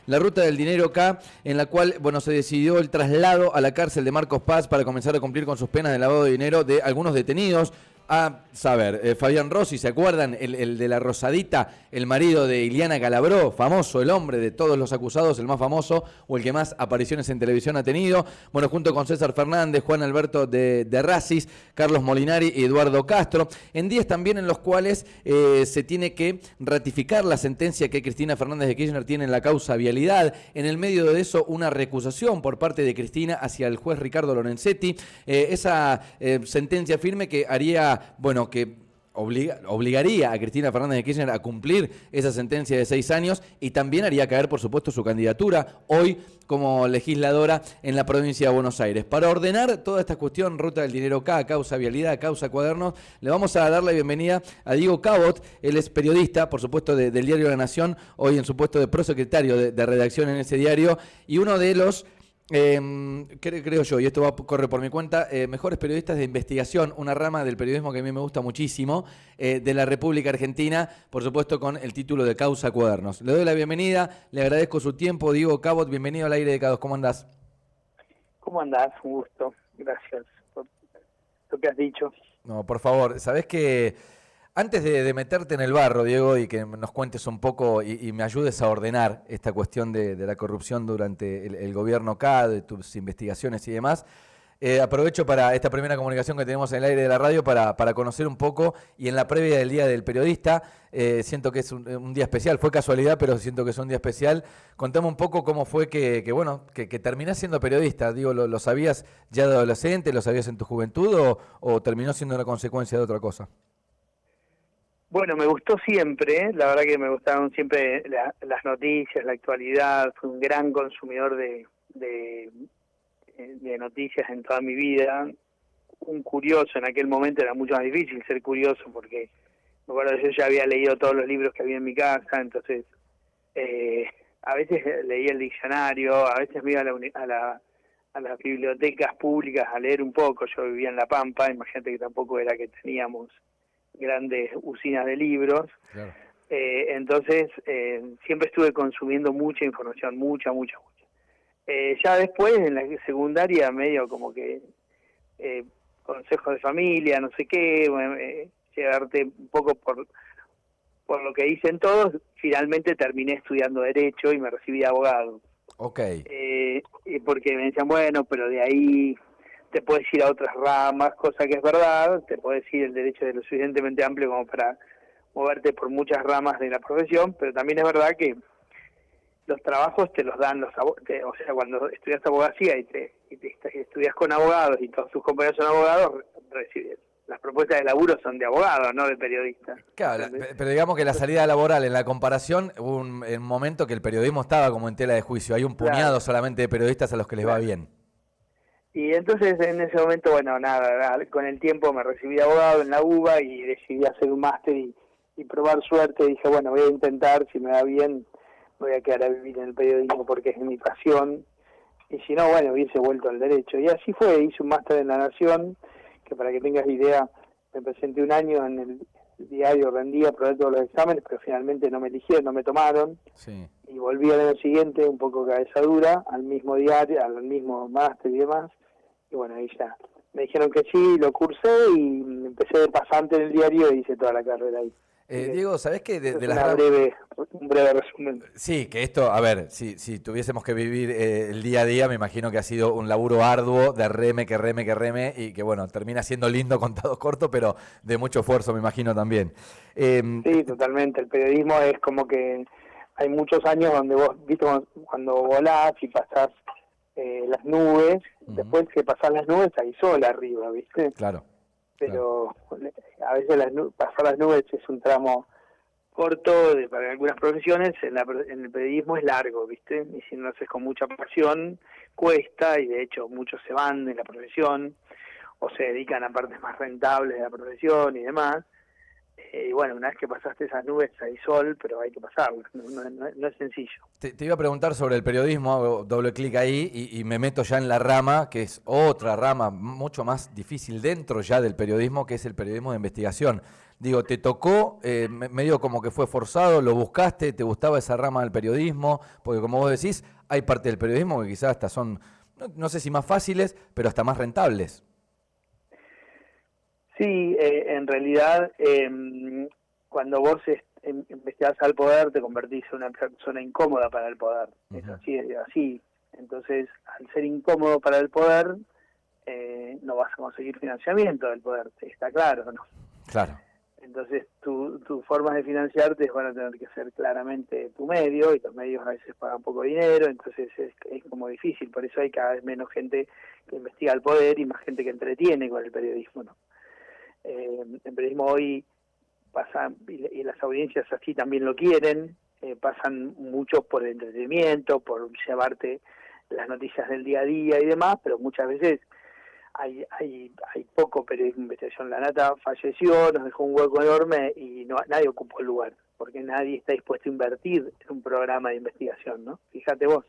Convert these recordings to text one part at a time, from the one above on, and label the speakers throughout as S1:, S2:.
S1: la ruta del dinero K, en la cual, bueno, se decidió el traslado a la cárcel de Marcos Paz para comenzar a cumplir con sus penas de lavado de dinero de algunos detenidos. A saber, Fabián Rossi, ¿se acuerdan? El de la Rosadita, el marido de Iliana Calabró, famoso, el hombre de todos los acusados, el más famoso o el que más apariciones en televisión ha tenido. Bueno, junto con César Fernández, Juan Alberto de Racis, Carlos Molinari y Eduardo Castro. En días también en los cuales se tiene que ratificar la sentencia que Cristina Fernández de Kirchner tiene en la causa Vialidad. En el medio de eso, una recusación por parte de Cristina hacia el juez Ricardo Lorenzetti. Esa sentencia firme que haría, bueno, que obligaría a Cristina Fernández de Kirchner a cumplir esa sentencia de 6 años y también haría caer, por supuesto, su candidatura hoy como legisladora en la provincia de Buenos Aires. Para ordenar toda esta cuestión, ruta del dinero K, causa Vialidad, causa Cuadernos, le vamos a dar la bienvenida a Diego Cabot. Él es periodista, por supuesto, del diario La Nación, hoy en su puesto de prosecretario de redacción en ese diario, y uno de los creo yo, y esto corre por mi cuenta, mejores periodistas de investigación, una rama del periodismo que a mí me gusta muchísimo, de la República Argentina, por supuesto con el título de Causa Cuadernos. Le doy la bienvenida, le agradezco su tiempo, Diego Cabot, bienvenido al aire de K2, ¿cómo andás?
S2: ¿Cómo andás? Un gusto, gracias por lo que has dicho.
S1: No, por favor, sabés que antes de meterte en el barro, Diego, y que nos cuentes un poco y me ayudes a ordenar esta cuestión de la corrupción durante el gobierno K, de tus investigaciones y demás, aprovecho para esta primera comunicación que tenemos en el aire de la radio para conocer un poco, y en la previa del Día del Periodista, siento que es un día especial, fue casualidad, pero siento que es un día especial. Contame un poco cómo fue que terminás siendo periodista. Digo, ¿lo sabías ya de adolescente, lo sabías en tu juventud o terminó siendo una consecuencia de otra cosa?
S2: Bueno, me gustó siempre, la verdad que me gustaron siempre las noticias, la actualidad, fui un gran consumidor de noticias en toda mi vida. Un curioso, en aquel momento era mucho más difícil ser curioso porque me acuerdo que yo ya había leído todos los libros que había en mi casa, entonces a veces leía el diccionario, a veces me iba a las bibliotecas públicas a leer un poco. Yo vivía en La Pampa, imagínate que tampoco era que teníamos grandes usinas de libros.
S1: Claro.
S2: Entonces siempre estuve consumiendo mucha información, mucha. Ya después en la secundaria medio como que consejos de familia, no sé qué, llegarte un poco por lo que dicen todos. Finalmente terminé estudiando Derecho y me recibí de abogado.
S1: Ok.
S2: Porque me decían, bueno, pero de ahí te puedes ir a otras ramas, cosa que es verdad, te puedes ir, el derecho es lo suficientemente amplio como para moverte por muchas ramas de la profesión, pero también es verdad que los trabajos te los dan o sea, cuando estudias abogacía y te estudias con abogados y todos tus compañeros son abogados, las propuestas de laburo son de abogados, no de periodistas.
S1: Claro, pero digamos que la salida laboral, en la comparación, hubo un momento que el periodismo estaba como en tela de juicio. Hay un puñado solamente de periodistas a los que les va bien.
S2: Y entonces en ese momento, bueno, nada, con el tiempo me recibí de abogado en la UBA y decidí hacer un máster y probar suerte. Dije, bueno, voy a intentar, si me va bien, voy a quedar a vivir en el periodismo porque es mi pasión. Y si no, bueno, hubiese vuelto al derecho. Y así fue, hice un máster en La Nación, que para que tengas idea, me presenté un año en el diario, rendía, probé todos los exámenes, pero finalmente no me eligieron, no me tomaron.
S1: Sí.
S2: Y volví al año siguiente, un poco cabeza dura, al mismo diario, al mismo máster y demás. Y bueno, ahí ya me dijeron que sí, lo cursé y empecé de pasante en el diario y hice toda la carrera ahí.
S1: Diego, ¿sabés qué? De las
S2: un breve resumen.
S1: Sí, que esto, a ver, si tuviésemos que vivir el día a día, me imagino que ha sido un laburo arduo de reme, y que bueno, termina siendo lindo contado corto, pero de mucho esfuerzo, me imagino también.
S2: Sí, totalmente. El periodismo es como que hay muchos años donde vos, viste, cuando volás y pasás las nubes, después que pasás las nubes hay sol arriba, ¿viste?
S1: Claro.
S2: Pero a veces pasar las nubes es un tramo corto para algunas profesiones. En el periodismo es largo, ¿viste? Y si no lo haces con mucha pasión, cuesta, y de hecho muchos se van de la profesión o se dedican a partes más rentables de la profesión y demás. Y bueno, una vez que pasaste esas nubes hay sol, pero hay que pasarlas, no es sencillo.
S1: Te iba a preguntar sobre el periodismo, hago doble clic ahí y me meto ya en la rama, que es otra rama mucho más difícil dentro ya del periodismo, que es el periodismo de investigación. Digo, ¿te tocó, medio como que fue forzado, lo buscaste, te gustaba esa rama del periodismo? Porque como vos decís, hay parte del periodismo que quizás hasta son, no sé si más fáciles, pero hasta más rentables.
S2: Sí, en realidad, cuando vos investigás al poder, te convertís en una persona incómoda para el poder. Es así, es así. Entonces, al ser incómodo para el poder, no vas a conseguir financiamiento del poder, está claro, ¿no?
S1: Claro.
S2: Entonces, tus formas de financiarte van a tener que ser claramente tu medio, y los medios a veces pagan poco dinero, entonces es como difícil. Por eso hay cada vez menos gente que investiga el poder y más gente que entretiene con el periodismo, ¿no? El periodismo hoy pasa, y las audiencias así también lo quieren, pasan mucho por el entretenimiento, por llevarte las noticias del día a día y demás, pero muchas veces hay poco periodismo de investigación. La Nata falleció, nos dejó un hueco enorme y nadie ocupó el lugar, porque nadie está dispuesto a invertir en un programa de investigación, ¿no? Fíjate vos.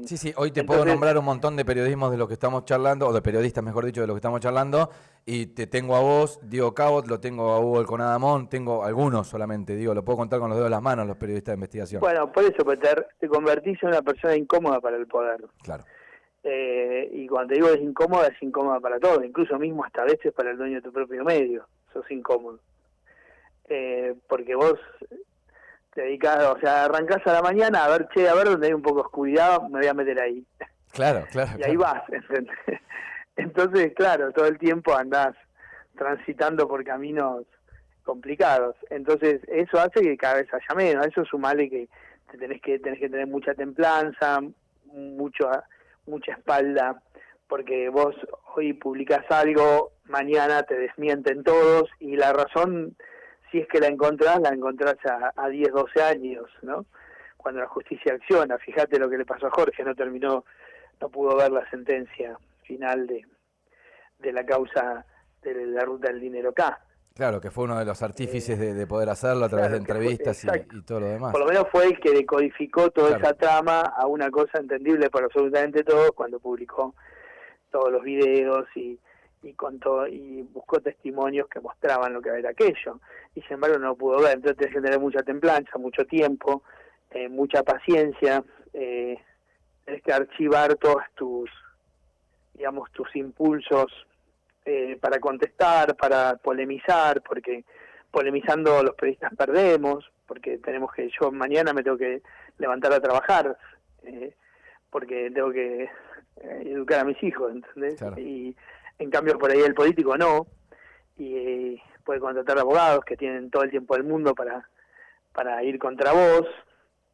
S1: Sí, hoy te puedo nombrar un montón de periodismos de los que estamos charlando, o de periodistas, mejor dicho, de los que estamos charlando, y te tengo a vos, Diego Cabot, lo tengo a Hugo Alconadamón, tengo algunos solamente, digo, lo puedo contar con los dedos de las manos, los periodistas de investigación.
S2: Bueno, por eso, Peter, te convertís en una persona incómoda para el poder.
S1: Claro.
S2: Y cuando te digo es incómoda para todo, incluso mismo hasta a veces para el dueño de tu propio medio, sos incómodo. Porque vos te dedicás, o sea, arrancás a la mañana a ver donde hay un poco de oscuridad, me voy a meter ahí.
S1: Claro.
S2: Y ahí vas, ¿entendés? Entonces, claro, todo el tiempo andás transitando por caminos complicados. Entonces, eso hace que cada vez haya menos. Eso sumale que tenés que tener mucha templanza, mucha espalda, porque vos hoy publicás algo, mañana te desmienten todos, y la razón, si es que la encontrás a 10, 12 años, ¿no? Cuando la justicia acciona. Fíjate lo que le pasó a Jorge, no pudo ver la sentencia final de la causa de la ruta del dinero K.
S1: Claro, que fue uno de los artífices de poder hacerlo a través de entrevistas y todo lo demás.
S2: Por lo menos fue el que decodificó toda esa trama a una cosa entendible para absolutamente todos, cuando publicó todos los videos y contó y buscó testimonios que mostraban lo que era aquello, y sin embargo no lo pudo ver. Entonces tenés que tener mucha templanza, mucho tiempo, mucha paciencia, tenés que archivar todos tus impulsos para contestar, para polemizar, porque polemizando los periodistas perdemos, porque yo mañana me tengo que levantar a trabajar, porque tengo que educar a mis hijos, ¿entendés? Claro. Y en cambio por ahí el político no, y puede contratar abogados que tienen todo el tiempo del mundo para ir contra vos,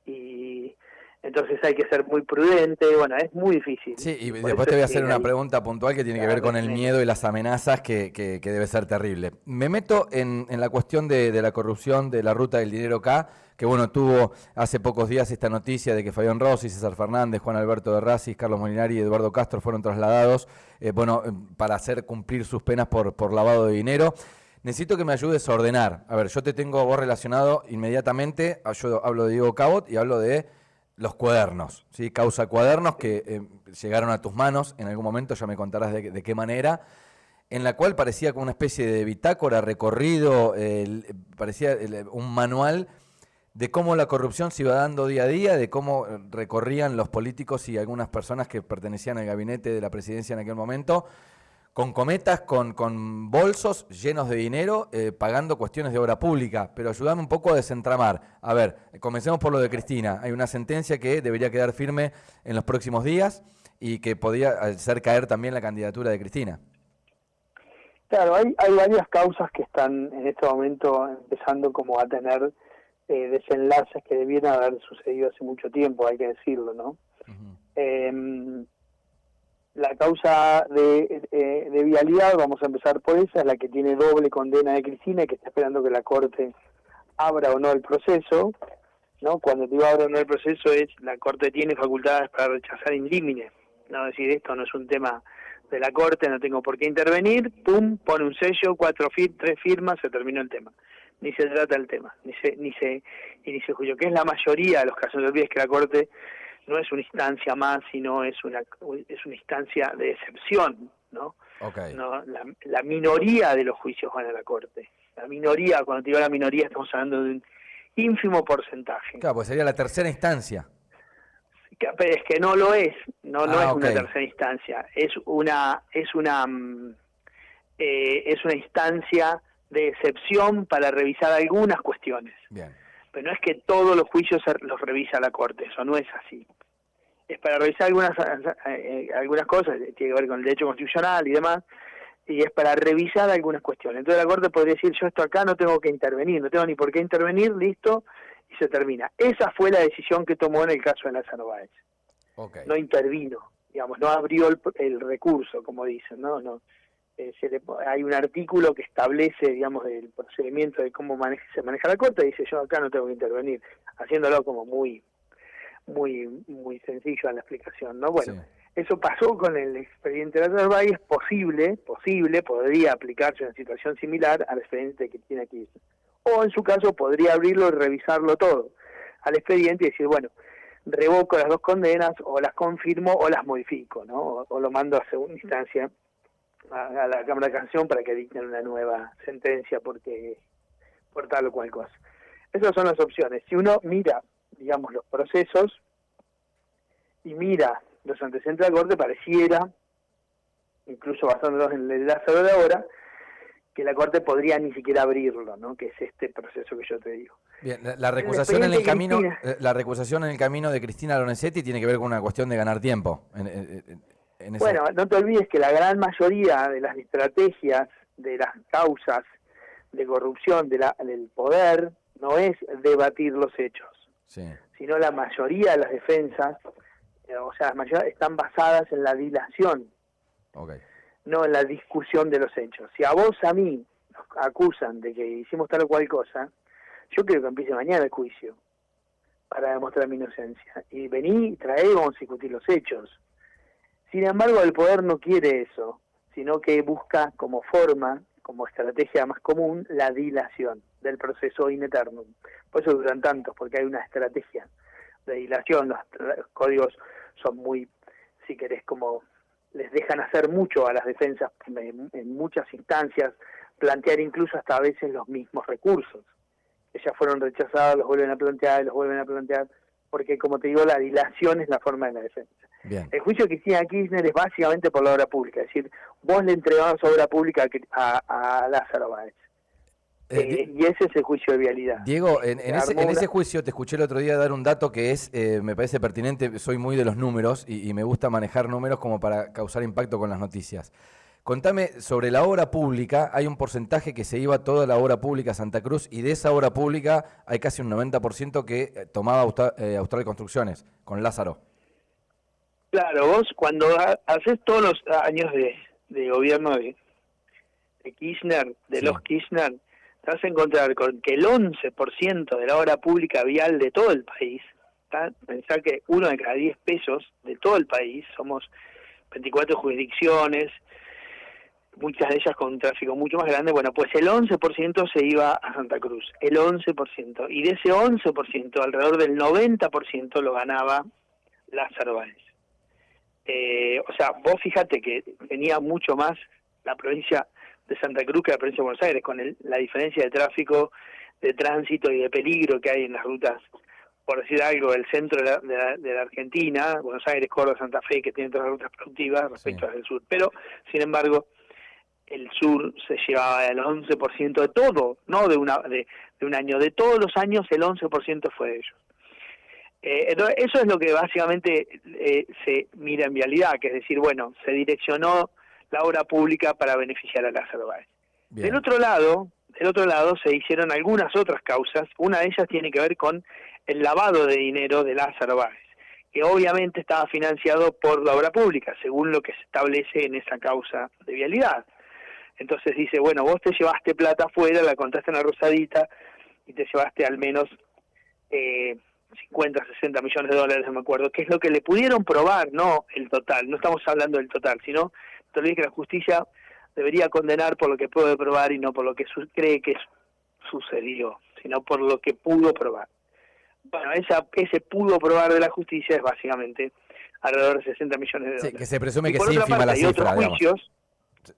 S2: y entonces hay que ser muy prudente. Bueno, es muy difícil.
S1: Sí, y después te voy a hacer una pregunta puntual que tiene que ver con el miedo y las amenazas, que debe ser terrible. Me meto en la cuestión de la corrupción de la ruta del dinero K, que bueno, tuvo hace pocos días esta noticia de que Fabián Rossi, César Fernández, Juan Alberto de Racis, Carlos Molinari y Eduardo Castro fueron trasladados para hacer cumplir sus penas por lavado de dinero. Necesito que me ayudes a ordenar. A ver, yo te tengo a vos relacionado inmediatamente, yo hablo de Diego Cabot y hablo de los cuadernos, ¿sí? Causa cuadernos que llegaron a tus manos en algún momento, ya me contarás de qué manera, en la cual parecía como una especie de bitácora, recorrido, parecía un manual de cómo la corrupción se iba dando día a día, de cómo recorrían los políticos y algunas personas que pertenecían al gabinete de la presidencia en aquel momento, con cometas, con bolsos llenos de dinero, pagando cuestiones de obra pública. Pero ayúdame un poco a desentramar. A ver, comencemos por lo de Cristina. Hay una sentencia que debería quedar firme en los próximos días y que podría hacer caer también la candidatura de Cristina.
S2: Claro, hay varias causas que están en este momento empezando como a tener desenlaces que debieran haber sucedido hace mucho tiempo, hay que decirlo, ¿no? Uh-huh. La causa de vialidad, vamos a empezar por esa, es la que tiene doble condena de Cristina y que está esperando que la Corte abra o no el proceso, ¿no? Cuando digo abra o no el proceso, la Corte tiene facultades para rechazar in limine, no decir esto no es un tema de la Corte, no tengo por qué intervenir, pum, pone un sello, 3 firmas, se terminó el tema. Ni se trata el tema, ni se juzgó, que es la mayoría de los casos. No olvides que la Corte no es una instancia más, sino es una instancia de excepción, ¿no?
S1: Okay.
S2: No, la minoría de los juicios van a la Corte. La minoría, cuando te digo la minoría, estamos hablando de un ínfimo porcentaje.
S1: Claro, pues sería la tercera instancia.
S2: Pero es que no lo es, no es
S1: okay.
S2: una tercera instancia, es una instancia de excepción para revisar algunas cuestiones.
S1: Bien.
S2: Pero no es que todos los juicios los revisa la Corte, eso no es así. Es para revisar algunas cosas, tiene que ver con el derecho constitucional y demás, y es para revisar algunas cuestiones. Entonces la Corte podría decir, yo esto acá no tengo que intervenir, no tengo ni por qué intervenir, listo, y se termina. Esa fue la decisión que tomó en el caso de Lázaro Báez.
S1: Okay.
S2: No intervino, digamos, no abrió el recurso, como dicen, no. Hay un artículo que establece, digamos, el procedimiento de cómo se maneja la Corte, y dice, yo acá no tengo que intervenir, haciéndolo como muy sencillo en la explicación, ¿no? Bueno, sí. Eso pasó con el expediente de Lázaro Báez, podría aplicarse una situación similar al expediente que tiene aquí. O en su caso podría abrirlo y revisarlo todo al expediente y decir, bueno, revoco las 2 condenas, o las confirmo o las modifico, ¿no? O lo mando a segunda instancia a la Cámara de Casación para que dicten una nueva sentencia por tal o cual cosa. Esas son las opciones. Si uno mira, digamos, los procesos y mira los antecedentes de la Corte, pareciera, incluso basándonos en el Lázaro de ahora, que la Corte podría ni siquiera abrirlo, ¿no? Que es este proceso que yo te digo.
S1: Bien, la recusación en el camino, la recusación en el camino de Cristina Lorenzetti tiene que ver con una cuestión de ganar tiempo.
S2: Bueno, no te olvides que la gran mayoría de las estrategias, de las causas de corrupción del poder, no es debatir los hechos, sí, sino la mayoría de las defensas, las mayoría están basadas en la dilación, okay, no en la discusión de los hechos. Si a vos, a mí, nos acusan de que hicimos tal o cual cosa, yo quiero que empiece mañana el juicio para demostrar mi inocencia. Y vení, trae, vamos a discutir los hechos. Sin embargo, el poder no quiere eso, sino que busca como forma, como estrategia más común, la dilación del proceso in eternum. Por eso duran tantos, porque hay una estrategia de dilación. Los códigos son muy, si querés, como les dejan hacer mucho a las defensas en muchas instancias, plantear incluso hasta a veces los mismos recursos. Que ya fueron rechazados, los vuelven a plantear, porque, como te digo, la dilación es la forma de la defensa. Bien. El juicio de Cristina Kirchner es básicamente por la obra pública, es decir, vos le entregabas obra pública a Lázaro Báez. Y ese es el juicio de vialidad.
S1: Diego, en ese juicio te escuché el otro día dar un dato que me parece pertinente. Soy muy de los números y me gusta manejar números como para causar impacto con las noticias. Contame sobre la obra pública. Hay un porcentaje que se iba toda la obra pública a Santa Cruz, y de esa obra pública hay casi un 90% que tomaba Austral Construcciones, con Lázaro.
S2: Claro, vos cuando haces todos los años de gobierno de Kirchner, de sí, los Kirchner, te vas a encontrar con que el 11% de la obra pública vial de todo el país, pensá que 1 de cada 10 pesos de todo el país, somos 24 jurisdicciones, muchas de ellas con un tráfico mucho más grande, bueno, pues el 11% se iba a Santa Cruz, el 11%, y de ese 11%, alrededor del 90% lo ganaba Lázaro Báez. Vos fíjate que tenía mucho más la provincia de Santa Cruz que la provincia de Buenos Aires, con la diferencia de tráfico, de tránsito y de peligro que hay en las rutas, por decir algo, del centro de la Argentina, Buenos Aires, Córdoba, Santa Fe, que tienen todas las rutas productivas respecto al sur. Pero, sin embargo, el sur se llevaba el 11% de todo, no de un año, de todos los años el 11% fue de ellos. Entonces, eso es lo que básicamente se mira en vialidad, que es decir, bueno, se direccionó la obra pública para beneficiar a Lázaro Báez. Del otro lado se hicieron algunas otras causas. Una de ellas tiene que ver con el lavado de dinero de Lázaro Báez, que obviamente estaba financiado por la obra pública, según lo que se establece en esa causa de vialidad. Entonces dice, bueno, vos te llevaste plata afuera, la contaste en la rosadita, y te llevaste al menos 50, 60 millones de dólares, no me acuerdo, que es lo que le pudieron probar, no el total, no estamos hablando del total, sino te olvides que la justicia debería condenar por lo que puede probar y no por lo que cree que sucedió, sino por lo que pudo probar. Bueno, ese pudo probar de la justicia es básicamente alrededor de 60 millones de dólares.
S1: Sí, que se presume
S2: y
S1: que
S2: por
S1: es
S2: otra
S1: ínfima
S2: parte,
S1: la
S2: hay
S1: cifra,
S2: otros
S1: digamos.
S2: juicios,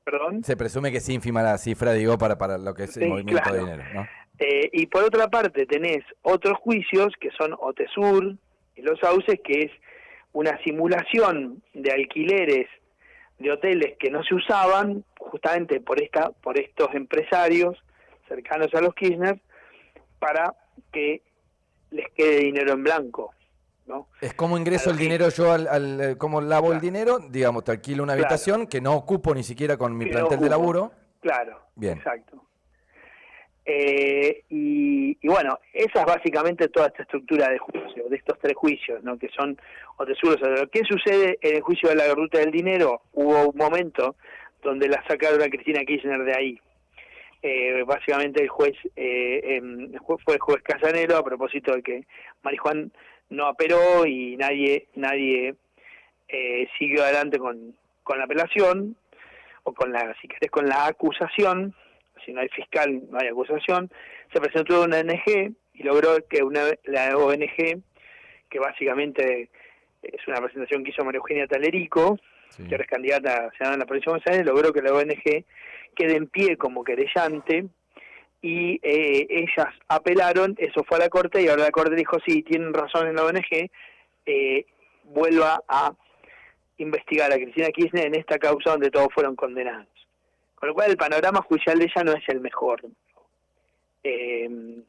S2: perdón.
S1: Se presume que es ínfima la cifra, digo, para lo que es el
S2: Sí,
S1: movimiento
S2: claro.
S1: de dinero, ¿no?
S2: Y por otra parte tenés otros juicios que son Otesur y Los Sauces, que es una simulación de alquileres de hoteles que no se usaban justamente por estos empresarios cercanos a los Kirchner para que les quede dinero en blanco, ¿no?
S1: Es como ingreso el dinero yo como lavo el dinero, digamos, te alquilo una habitación que no ocupo ni siquiera con mi plantel de laburo.
S2: Claro,
S1: bien.
S2: Exacto. Y bueno, esa es básicamente toda esta estructura de juicio, de estos 3 juicios, ¿no? Que son Otesur. ¿Qué sucede en el juicio de la ruta del dinero? Hubo un momento donde la sacaron a Cristina Kirchner de ahí. Básicamente el juez fue el juez Casanelo, a propósito de que Marijuán no apeló y nadie siguió adelante con la apelación, o si querés con la acusación. Si no hay fiscal, no hay acusación. Se presentó una ONG y logró que la ONG, que básicamente es una presentación que hizo María Eugenia Talerico, que ahora es candidata a senadora en la provincia de Buenos Aires, logró que la ONG quede en pie como querellante, y ellas apelaron, eso fue a la Corte, y ahora la Corte dijo, sí, tienen razón en la ONG, vuelva a investigar a Cristina Kirchner en esta causa donde todos fueron condenados. Con lo cual el panorama judicial de ella no es el mejor. Y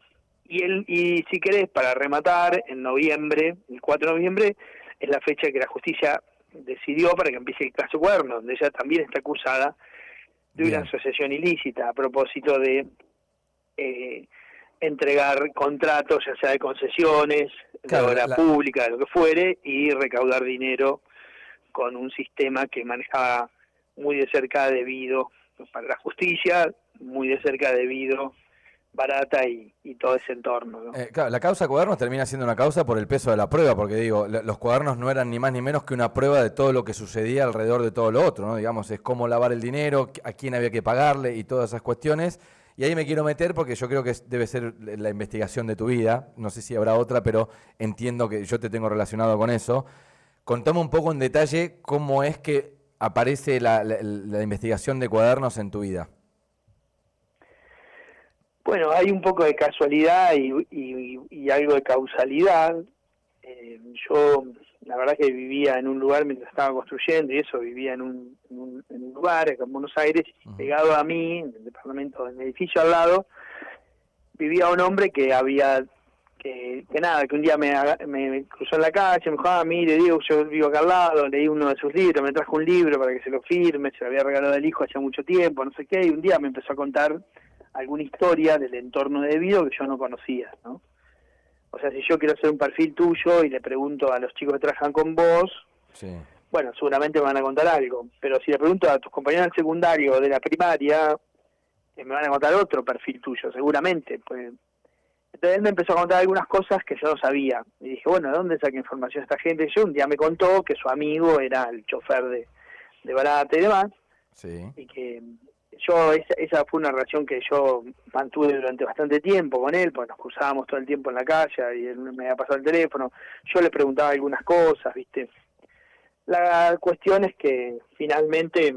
S2: si querés, para rematar, en noviembre, el 4 de noviembre, es la fecha que la justicia decidió para que empiece el caso Cuerno, donde ella también está acusada de una asociación ilícita a propósito de entregar contratos, ya sea de concesiones, de obra pública, de lo que fuere, y recaudar dinero con un sistema que manejaba muy de cerca debido para la justicia, muy de cerca debido Barata y todo ese entorno, ¿no?
S1: Claro, la causa Cuadernos termina siendo una causa por el peso de la prueba, porque digo, los cuadernos no eran ni más ni menos que una prueba de todo lo que sucedía alrededor de todo lo otro, ¿no? Digamos, es cómo lavar el dinero, a quién había que pagarle y todas esas cuestiones. Y ahí me quiero meter porque yo creo que debe ser la investigación de tu vida, no sé si habrá otra, pero entiendo que yo te tengo relacionado con eso. Contame un poco en detalle cómo es que aparece la investigación de Cuadernos en tu vida.
S2: Bueno, hay un poco de casualidad y algo de causalidad. Yo, la verdad que vivía en un lugar mientras estaba construyendo, y eso, vivía en un lugar, en Buenos Aires, pegado a mí, en el departamento, en el edificio al lado, vivía un hombre que un día me cruzó en la calle, me dijo, mire, Diego, yo vivo acá al lado, leí uno de sus libros, me trajo un libro para que se lo firme, se lo había regalado el hijo hace mucho tiempo, no sé qué, y un día me empezó a contar alguna historia del entorno de Vido que yo no conocía, ¿no? O sea, si yo quiero hacer un perfil tuyo y le pregunto a los chicos que trabajan con vos, bueno, seguramente me van a contar algo, pero si le pregunto a tus compañeros del secundario o de la primaria, me van a contar otro perfil tuyo, seguramente, pues. Entonces él me empezó a contar algunas cosas que yo no sabía. Y dije, bueno, ¿de dónde saca información esta gente? Y yo un día me contó que su amigo era el chofer de Barata y demás.
S1: Sí.
S2: Y que esa fue una relación que yo mantuve durante bastante tiempo con él, porque nos cruzábamos todo el tiempo en la calle y él me había pasado el teléfono. Yo le preguntaba algunas cosas, ¿viste? La cuestión es que finalmente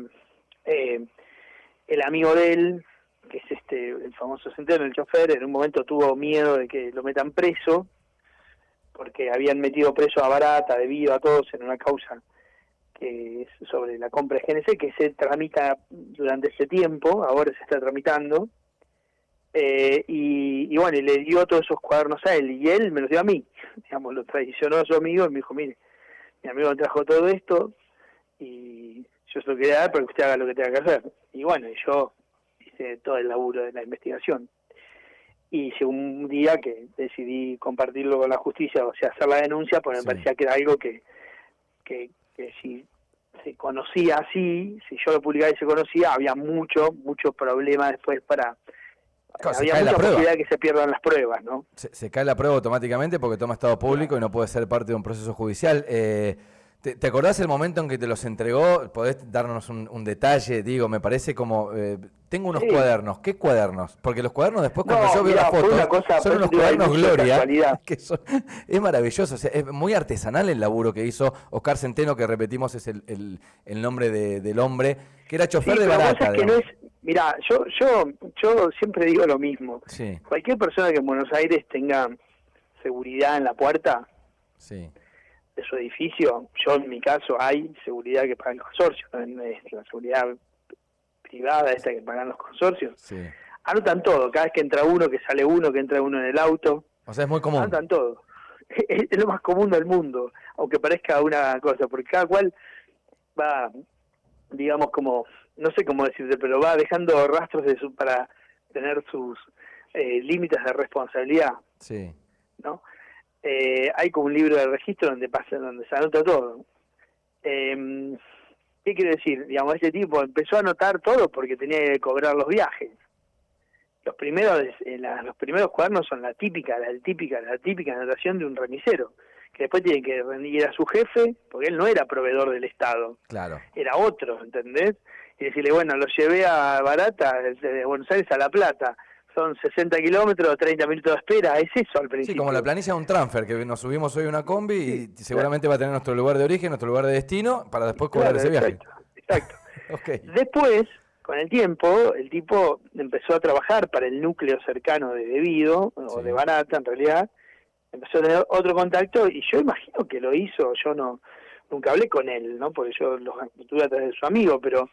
S2: el amigo de él, que es el famoso Centeno, el chofer, en un momento tuvo miedo de que lo metan preso, porque habían metido preso a Barata, debido a todos, en una causa que es sobre la compra de GNC, que se tramita durante ese tiempo, ahora se está tramitando, y bueno, y le dio todos esos cuadernos a él, y él me los dio a mí, digamos, lo traicionó a su amigo, y me dijo, mire, mi amigo me trajo todo esto, y yo se lo quería dar para que usted haga lo que tenga que hacer. Y bueno, y yo hice todo el laburo de la investigación. Y hice un día que decidí compartirlo con la justicia, o sea, hacer la denuncia, porque me parecía que era algo que si se conocía así, si yo lo publicaba y se conocía, había mucho problema después para...
S1: Claro,
S2: había mucha posibilidad de que se pierdan las pruebas, ¿no?
S1: Se cae la prueba automáticamente porque toma estado público y no puede ser parte de un proceso judicial. ¿Te acordás el momento en que te los entregó? ¿Podés darnos un detalle? Digo, me parece como... tengo unos
S2: Sí.
S1: cuadernos. ¿Qué cuadernos? Porque los cuadernos después, cuando
S2: No,
S1: yo veo
S2: mirá,
S1: las
S2: fue
S1: fotos,
S2: una cosa,
S1: son unos
S2: por eso hay
S1: cuadernos
S2: mucha
S1: Gloria,
S2: casualidad.
S1: que es maravilloso. O sea, es muy artesanal el laburo que hizo Oscar Centeno, que repetimos es el nombre del hombre, que era chofer
S2: Sí,
S1: de
S2: pero vos
S1: Barata,
S2: sabés que no
S1: digamos.
S2: es... Mirá, yo siempre digo lo mismo.
S1: Sí,
S2: Cualquier persona que en Buenos Aires tenga seguridad en la puerta
S1: sí,
S2: de su edificio, yo en mi caso hay seguridad que paga el consorcio, no es la seguridad privada esta que pagan los consorcios.
S1: sí.
S2: Anotan todo, cada vez que entra uno, que sale uno, que entra uno en el auto,
S1: O sea, es muy común.
S2: anotan todo. Es lo más común del mundo, aunque parezca una cosa, porque cada cual va, digamos, como, no sé cómo decirte, pero va dejando rastros para tener sus límites de responsabilidad,
S1: Sí,
S2: ¿no? Hay como un libro de registro donde se anota todo. ¿Qué quiere decir? Digamos, este tipo empezó a anotar todo porque tenía que cobrar los viajes. Los primeros cuadernos son la típica anotación de un remisero, que después tiene que rendir a su jefe, porque él no era proveedor del Estado,
S1: claro.
S2: era otro, ¿entendés? Y decirle, bueno, lo llevé a Barata, de Buenos Aires a La Plata, son 60 kilómetros, 30 minutos de espera, es eso al
S1: Sí, como la
S2: principio.
S1: planilla de un transfer, que nos subimos hoy a una combi
S2: Sí,
S1: y seguramente va a tener nuestro lugar de origen, nuestro lugar de destino, para después cobrar
S2: claro,
S1: ese viaje.
S2: exacto.
S1: Ok,
S2: Después, con el tiempo, el tipo empezó a trabajar para el núcleo cercano de Debido, o de
S1: sí.
S2: Barata en realidad, empezó a tener otro contacto y yo imagino que lo hizo, yo nunca hablé con él, ¿no? Porque yo lo tuve a través de su amigo, pero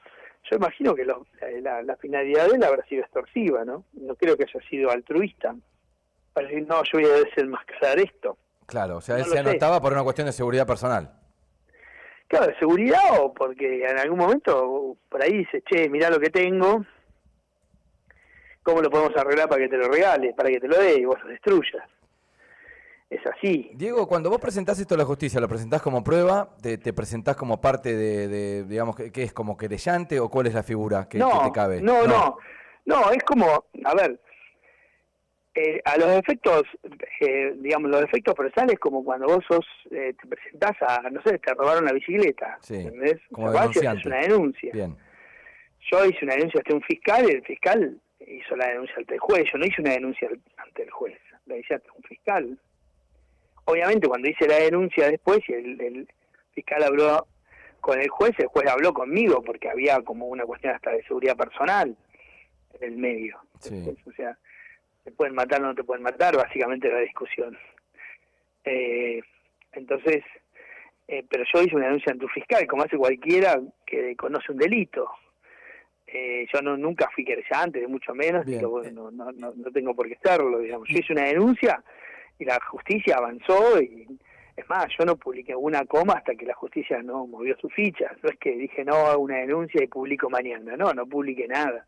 S2: yo imagino que la finalidad de él habrá sido extorsiva, ¿no? No creo que haya sido altruista. Para decir, no, yo voy a desenmascarar esto.
S1: Claro, o sea, él
S2: No lo
S1: se
S2: sé.
S1: anotaba por una cuestión de seguridad personal.
S2: Claro, de seguridad o porque en algún momento por ahí dice, che, mirá lo que tengo, ¿cómo lo podemos arreglar para que te lo regales, para que te lo dé y vos lo destruyas? Es así.
S1: Diego, cuando vos presentás esto a la justicia, ¿lo presentás como prueba? ¿Te presentás como parte digamos, que es como querellante o cuál es la figura que te
S2: No,
S1: cabe?
S2: no,
S1: No,
S2: no. No, es como, a ver, a los efectos, digamos, los efectos procesales como cuando vos te presentás a, no sé, te robaron la bicicleta,
S1: sí,
S2: ¿entendés? O
S1: como
S2: sea, vas y haces
S1: denunciante.
S2: una denuncia.
S1: Bien,
S2: Yo hice una denuncia ante un fiscal y el fiscal hizo la denuncia ante el juez. Yo no hice una denuncia ante el juez, la hice ante un fiscal. Obviamente cuando hice la denuncia después y el fiscal habló con el juez habló conmigo porque había como una cuestión hasta de seguridad personal en el medio.
S1: sí.
S2: Entonces, o sea, te pueden matar o no te pueden matar, básicamente la discusión. Entonces, pero yo hice una denuncia ante un fiscal, como hace cualquiera que conoce un delito. Yo nunca fui querellante, de mucho menos, y
S1: Bien.
S2: no tengo por qué serlo, digamos. Yo hice una denuncia y la justicia avanzó y es más, yo no publiqué una coma hasta que la justicia no movió su ficha. No es que dije, no, hago una denuncia y publico mañana. No publiqué nada.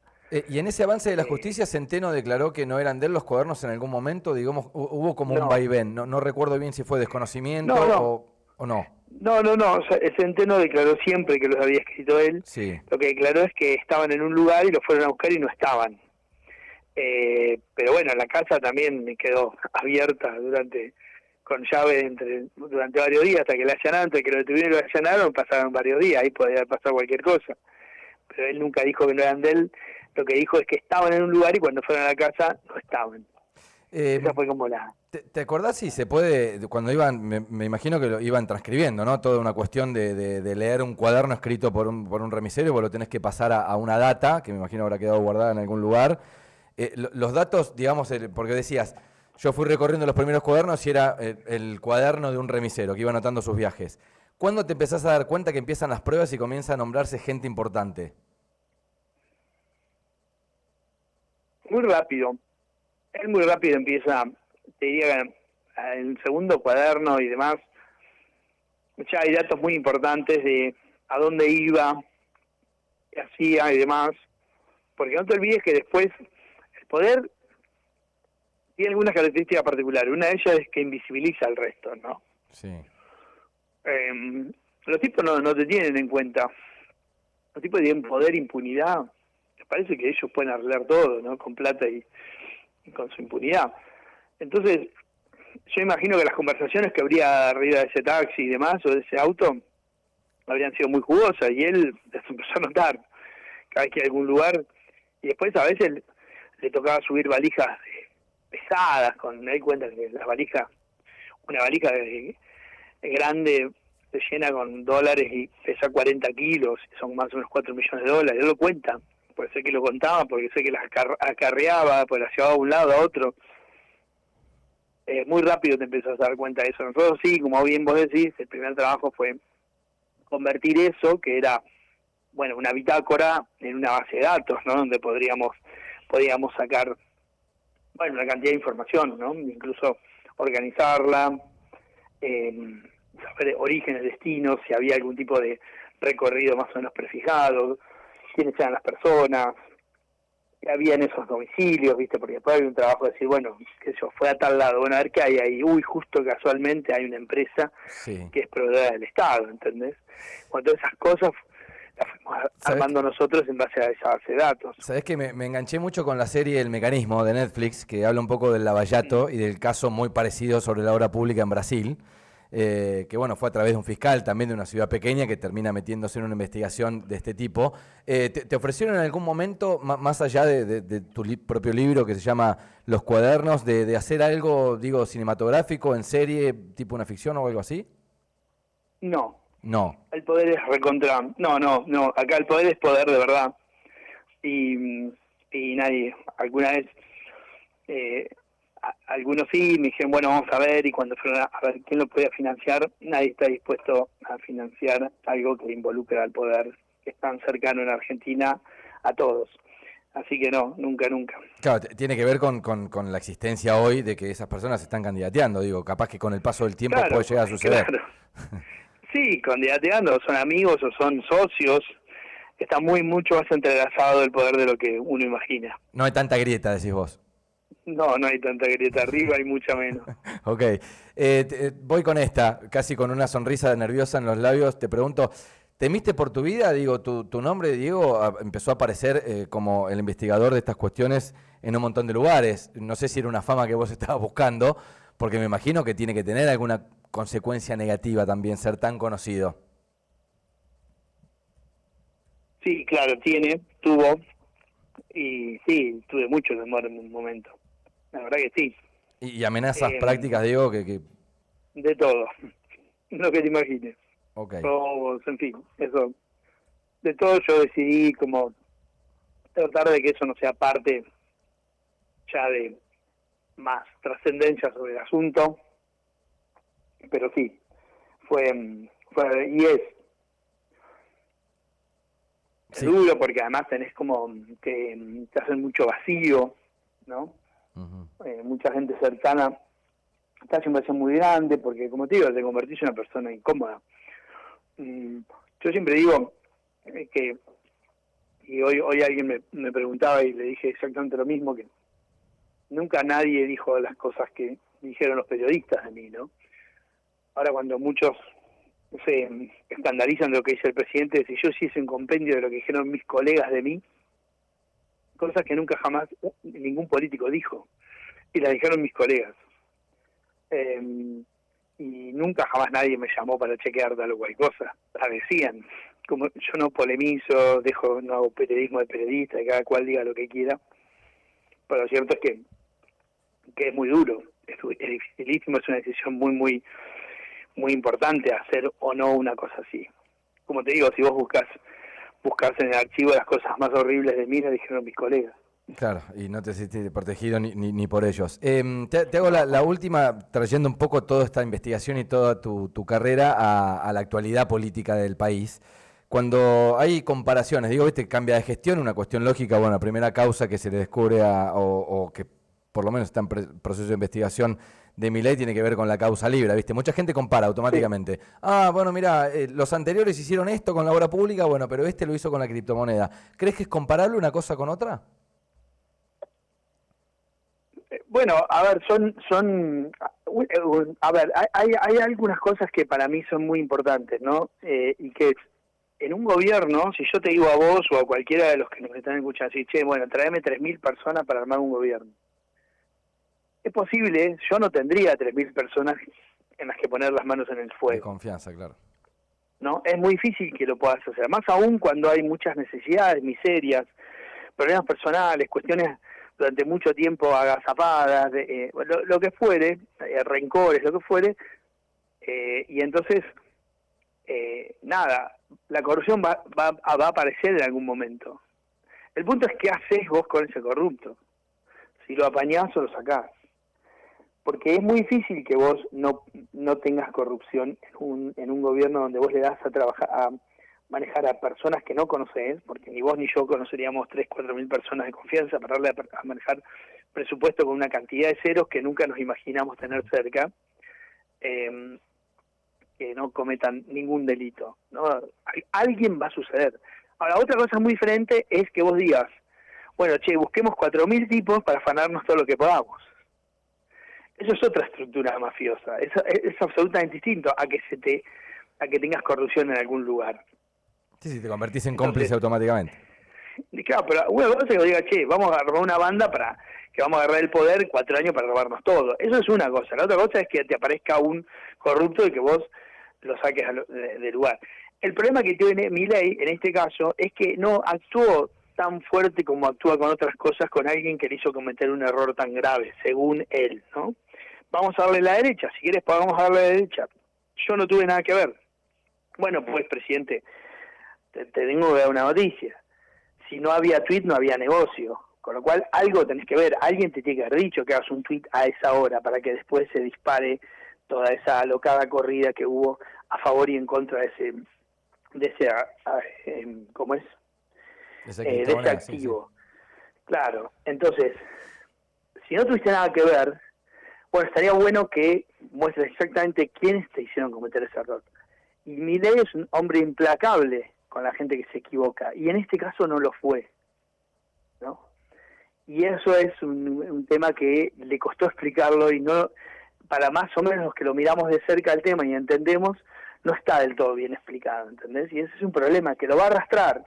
S1: Y en ese avance de la
S2: Eh,
S1: justicia, Centeno declaró que no eran de él los cuadernos en algún momento, digamos, hubo como un
S2: no,
S1: vaivén, no recuerdo bien si fue desconocimiento
S2: no, no.
S1: o no.
S2: No, o sea, el Centeno declaró siempre que los había escrito él.
S1: Sí,
S2: Lo que declaró es que estaban en un lugar y los fueron a buscar y no estaban. Pero bueno, la casa también me quedó abierta con llave durante varios días hasta que la allanaron, antes que lo detuvieron y lo allanaron, pasaron varios días, ahí podía pasar cualquier cosa. Pero él nunca dijo que no eran de él, lo que dijo es que estaban en un lugar y cuando fueron a la casa no estaban. Esa fue como la...
S1: ¿Te acordás si se puede, cuando iban, me imagino que lo iban transcribiendo, ¿no? Toda una cuestión de leer un cuaderno escrito por un remisero y vos lo tenés que pasar a una data, que me imagino habrá quedado guardada en algún lugar. Los datos, digamos, porque decías, yo fui recorriendo los primeros cuadernos y era el cuaderno de un remisero que iba anotando sus viajes. ¿Cuándo te empezás a dar cuenta que empiezan las pruebas y comienza a nombrarse gente importante?
S2: Muy rápido. Él muy rápido empieza, te diría, en el segundo cuaderno y demás, ya hay datos muy importantes de a dónde iba, qué hacía y demás, porque no te olvides que después el poder tiene algunas características particulares. Una de ellas es que invisibiliza al resto, ¿no?
S1: Sí.
S2: Los tipos no te tienen en cuenta. Los tipos tienen poder, impunidad. Me parece que ellos pueden arreglar todo, ¿no? Con plata y con su impunidad. Entonces, yo imagino que las conversaciones que habría arriba de ese taxi y demás, o de ese auto, habrían sido muy jugosas, y él las empezó a notar cada vez que iba a algún lugar, y después a veces le tocaba subir valijas pesadas, me di cuenta que las valijas, una valija grande se llena con dólares y pesa 40 kilos, son más o menos 4 millones de dólares, él lo cuenta, por sé que lo contaba, porque sé que las acarreaba, pues las llevaba de un lado a otro. Muy rápido te empiezas a dar cuenta de eso. Nosotros sí, como bien vos decís, el primer trabajo fue convertir eso, que era, bueno, una bitácora, en una base de datos, ¿no? Donde podíamos sacar, bueno, una cantidad de información, ¿no? Incluso organizarla, saber orígenes, destinos, si había algún tipo de recorrido más o menos prefijado, quiénes eran las personas, que había en esos domicilios, ¿viste? Porque después hay un trabajo de decir, bueno, qué sé yo, fue a tal lado, bueno, a ver qué hay ahí. Uy, justo casualmente hay una empresa que es proveedora del Estado, ¿entendés? Bueno, todas esas cosas las fuimos armando nosotros en base a esa base de datos.
S1: Sabés que me enganché mucho con la serie El Mecanismo de Netflix, que habla un poco del Lavallato y del caso muy parecido sobre la obra pública en Brasil. Que bueno, fue a través de un fiscal también de una ciudad pequeña que termina metiéndose en una investigación de este tipo. ¿Te ofrecieron en algún momento, más allá de tu propio libro que se llama Los Cuadernos, de hacer algo, digo, cinematográfico, en serie, tipo una ficción o algo así?
S2: No.
S1: No.
S2: El poder es recontra... No. Acá el poder es poder de verdad. Y nadie, alguna vez... algunos sí, me dijeron, bueno, vamos a ver, y cuando fueron a ver quién lo podía financiar, nadie está dispuesto a financiar algo que involucra al poder, que es tan cercano en Argentina a todos. Así que no, nunca.
S1: Claro, tiene que ver con la existencia hoy de que esas personas se están candidateando, digo, capaz que con el paso del tiempo puede llegar a suceder.
S2: Claro. Sí, candidateando, son amigos o son socios, está mucho más entrelazado el poder de lo que uno imagina.
S1: No hay tanta grieta, decís vos.
S2: No hay tanta grieta arriba, hay mucha menos.
S1: Ok, voy con esta, casi con una sonrisa nerviosa en los labios, te pregunto, ¿temiste por tu vida? Digo, tu nombre, Diego, empezó a aparecer como el investigador de estas cuestiones en un montón de lugares. No sé si era una fama que vos estabas buscando, porque me imagino que tiene que tener alguna consecuencia negativa también ser tan conocido.
S2: Sí, claro, tuvo, y sí, tuve mucho temor en un momento. La verdad que sí.
S1: Y amenazas prácticas, Diego, que...
S2: De todo, lo que te imagines.
S1: Okay.
S2: Robos, en fin, eso. De todo yo decidí como tratar de que eso no sea parte ya de más trascendencia sobre el asunto, pero sí, fue y es
S1: Sí.
S2: duro porque además tenés como que te hacen mucho vacío, ¿no?
S1: Uh-huh.
S2: Mucha gente cercana te hace un vacío muy grande porque, como te digo, te convertís en una persona incómoda. Yo siempre digo que, y hoy alguien me preguntaba y le dije exactamente lo mismo, que nunca nadie dijo las cosas que dijeron los periodistas de mí, ¿no? Ahora cuando muchos se escandalizan de lo que dice el presidente, si yo sí hice un compendio de lo que dijeron mis colegas de mí, cosas que nunca jamás ningún político dijo, y las dijeron mis colegas. Y nunca jamás nadie me llamó para chequear tal o cual cosa, la decían. Como yo no polemizo, no hago periodismo de periodista, y cada cual diga lo que quiera, pero lo cierto es que es muy duro, es dificilísimo, es una decisión muy importante hacer o no una cosa así. Como te digo, si vos buscas en el archivo las cosas más horribles de mí, las dijeron mis colegas.
S1: Claro, y no te sentiste protegido ni por ellos. Te hago la última, trayendo un poco toda esta investigación y toda tu carrera a la actualidad política del país. Cuando hay comparaciones, digo, viste, cambia de gestión, una cuestión lógica, bueno, la primera causa que se le descubre o que por lo menos está en proceso de investigación de Milei tiene que ver con la causa Libra, ¿viste? Mucha gente compara automáticamente. Sí. Bueno, mira, los anteriores hicieron esto con la obra pública, bueno, pero este lo hizo con la criptomoneda. ¿Crees que es comparable una cosa con otra?
S2: Bueno, a ver, a ver, hay algunas cosas que para mí son muy importantes, ¿no? Y que en un gobierno, si yo te digo a vos o a cualquiera de los que nos están escuchando, así, che, bueno, tráeme 3.000 personas para armar un gobierno. Es posible, yo no tendría 3.000 personas en las que poner las manos en el fuego.
S1: De confianza, claro.
S2: ¿no? Es muy difícil que lo puedas hacer, más aún cuando hay muchas necesidades, miserias, problemas personales, cuestiones durante mucho tiempo agazapadas, lo que fuere, rencores, lo que fuere, y entonces, nada, la corrupción va a aparecer en algún momento. El punto es qué haces vos con ese corrupto, si lo apañás o lo sacás. Porque es muy difícil que vos no tengas corrupción en un gobierno donde vos le das a trabajar, a manejar a personas que no conocés, porque ni vos ni yo conoceríamos 3.000 o 4.000 personas de confianza para darle a manejar presupuesto con una cantidad de ceros que nunca nos imaginamos tener cerca, que no cometan ningún delito, ¿no? Alguien va a suceder. Ahora, otra cosa muy diferente es que vos digas, bueno, che, busquemos 4.000 tipos para afanarnos todo lo que podamos. Eso es otra estructura mafiosa, es absolutamente distinto a que tengas corrupción en algún lugar.
S1: Sí, te convertís en cómplice automáticamente.
S2: Claro, pero una cosa es que diga, che, vamos a armar una banda para que vamos a agarrar el poder 4 años para robarnos todo. Eso es una cosa. La otra cosa es que te aparezca un corrupto y que vos lo saques del lugar. El problema que tiene Milei en este caso es que no actuó tan fuerte como actúa con otras cosas con alguien que le hizo cometer un error tan grave, según él, ¿no? Vamos a darle la derecha, si quieres vamos a darle la derecha. Yo no tuve nada que ver. Bueno, pues, presidente, te tengo que dar una noticia. Si no había tweet, no había negocio. Con lo cual, algo tenés que ver. Alguien te tiene que haber dicho que hagas un tweet a esa hora para que después se dispare toda esa alocada corrida que hubo a favor y en contra de ese ¿cómo es? De ese activo. Sí, sí. Claro. Entonces, si no tuviste nada que ver, bueno, estaría bueno que muestres exactamente quiénes te hicieron cometer ese error. Y Milei es un hombre implacable con la gente que se equivoca, y en este caso no lo fue, ¿no? Y eso es un tema que le costó explicarlo, y no, para más o menos los que lo miramos de cerca el tema y entendemos, no está del todo bien explicado, ¿entendés? Y ese es un problema que lo va a arrastrar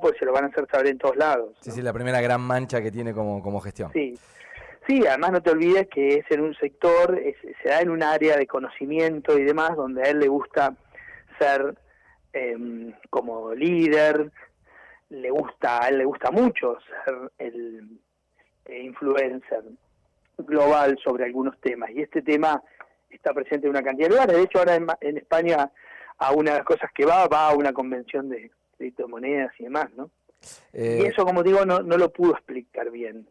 S2: porque se lo van a hacer saber en todos lados, ¿no?
S1: Sí, sí, la primera gran mancha que tiene como gestión.
S2: Sí. Sí, además no te olvides que es en un sector, se da en un área de conocimiento y demás, donde a él le gusta ser como líder, a él le gusta mucho ser el influencer global sobre algunos temas, y este tema está presente en una cantidad de lugares. De hecho, ahora en España, a una de las cosas que va a una convención de criptomonedas y demás, ¿no? Y eso, como digo, no lo pudo explicar bien.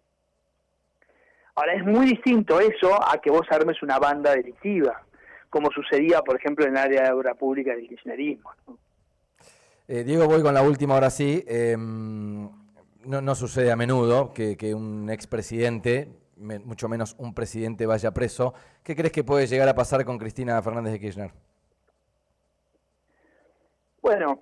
S2: Ahora, es muy distinto eso a que vos armes una banda delictiva, como sucedía, por ejemplo, en el área de obra pública del kirchnerismo, ¿no?
S1: Diego, voy con la última ahora sí. No sucede a menudo que un expresidente, mucho menos un presidente, vaya preso. ¿Qué crees que puede llegar a pasar con Cristina Fernández de Kirchner?
S2: Bueno,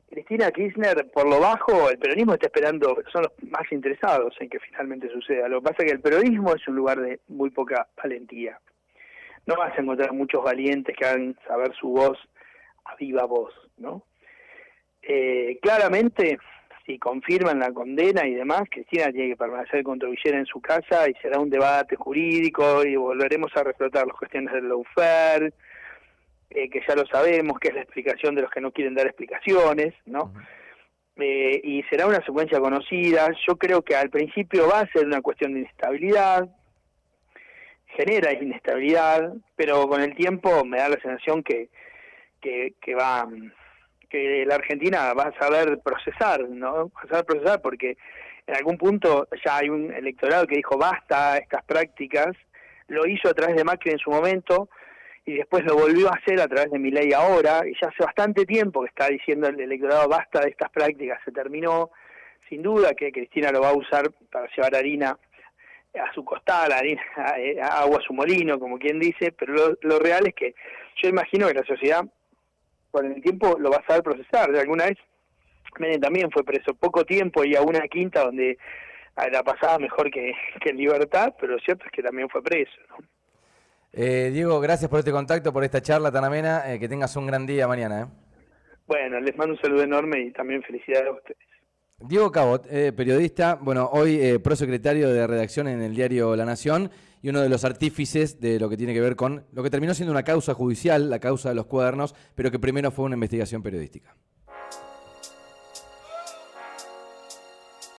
S2: Cristina Kirchner, por lo bajo, el peronismo está esperando, son los más interesados en que finalmente suceda. Lo que pasa es que el peronismo es un lugar de muy poca valentía. No vas a encontrar muchos valientes que hagan saber su voz a viva voz, ¿no? Claramente, si confirman la condena y demás, Cristina tiene que permanecer contribuyera en su casa y será un debate jurídico y volveremos a reflotar las cuestiones del lawfare, que ya lo sabemos, que es la explicación de los que no quieren dar explicaciones, ¿no? Y será una secuencia conocida. Yo creo que al principio va a ser una cuestión de inestabilidad, genera inestabilidad, pero con el tiempo me da la sensación que la Argentina va a saber procesar, ¿no? Va a saber procesar porque en algún punto ya hay un electorado que dijo basta estas prácticas, lo hizo a través de Macri en su momento y después lo volvió a hacer a través de Milei ahora, y ya hace bastante tiempo que está diciendo el electorado basta de estas prácticas, se terminó. Sin duda que Cristina lo va a usar para llevar harina a su costal, agua a su molino, como quien dice, pero lo real es que yo imagino que la sociedad con el tiempo lo va a saber procesar. De alguna vez Menem también fue preso poco tiempo y a una quinta donde la pasaba mejor que en libertad, pero lo cierto es que también fue preso, ¿no?
S1: Diego, gracias por este contacto, por esta charla tan amena, que tengas un gran día mañana.
S2: Bueno, les mando un saludo enorme y también felicidades a ustedes.
S1: Diego Cabot, periodista, bueno, hoy prosecretario de redacción en el diario La Nación y uno de los artífices de lo que tiene que ver con lo que terminó siendo una causa judicial, la causa de los cuadernos, pero que primero fue una investigación periodística.